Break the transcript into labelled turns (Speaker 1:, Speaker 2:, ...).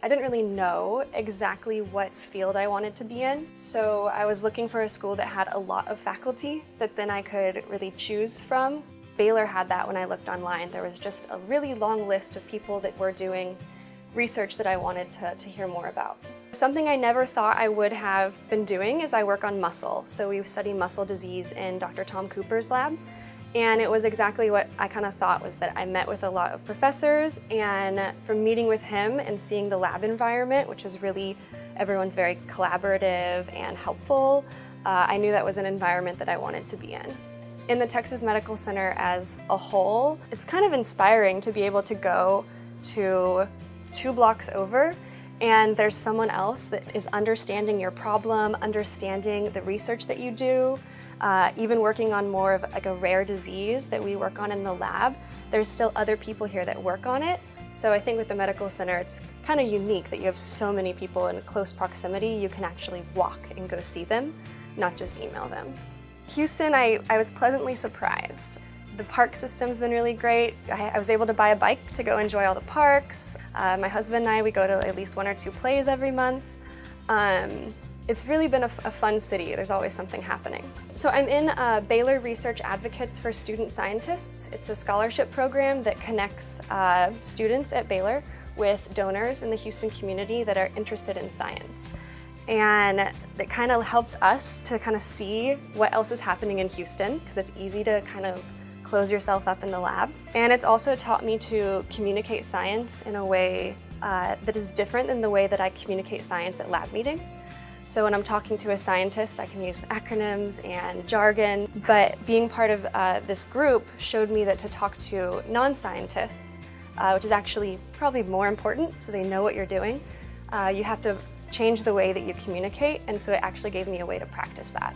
Speaker 1: didn't really know exactly what field I wanted to be in, so I was looking for a school that had a lot of faculty that then I could really choose from. Baylor had that when I looked online. There was just a really long list of people that were doing research that I wanted to hear more about. Something I never thought I would have been doing is I work on muscle. So we study muscle disease in Dr. Tom Cooper's lab. And it was exactly what I kind of thought, was that I met with a lot of professors, and from meeting with him and seeing the lab environment, which was really, everyone's very collaborative and helpful, I knew that was an environment that I wanted to be in. In the Texas Medical Center as a whole, it's kind of inspiring to be able to go to 2 blocks over and there's someone else that is understanding your problem, understanding the research that you do, even working on more of like a rare disease that we work on in the lab. There's still other people here that work on it. So I think with the medical center, it's kind of unique that you have so many people in close proximity. You can actually walk and go see them, not just email them. Houston, I was pleasantly surprised. The park system's been really great. I was able to buy a bike to go enjoy all the parks. My husband and I, we go to at least 1 or 2 plays every month. It's really been a fun city. There's always something happening. So I'm in Baylor Research Advocates for Student Scientists. It's a scholarship program that connects students at Baylor with donors in the Houston community that are interested in science. And it kind of helps us to kind of see what else is happening in Houston, because it's easy to kind of close yourself up in the lab. And it's also taught me to communicate science in a way that is different than the way that I communicate science at lab meeting. So when I'm talking to a scientist, I can use acronyms and jargon, but being part of this group showed me that to talk to non-scientists, which is actually probably more important, so they know what you're doing, you have to change the way that you communicate, and so it actually gave me a way to practice that.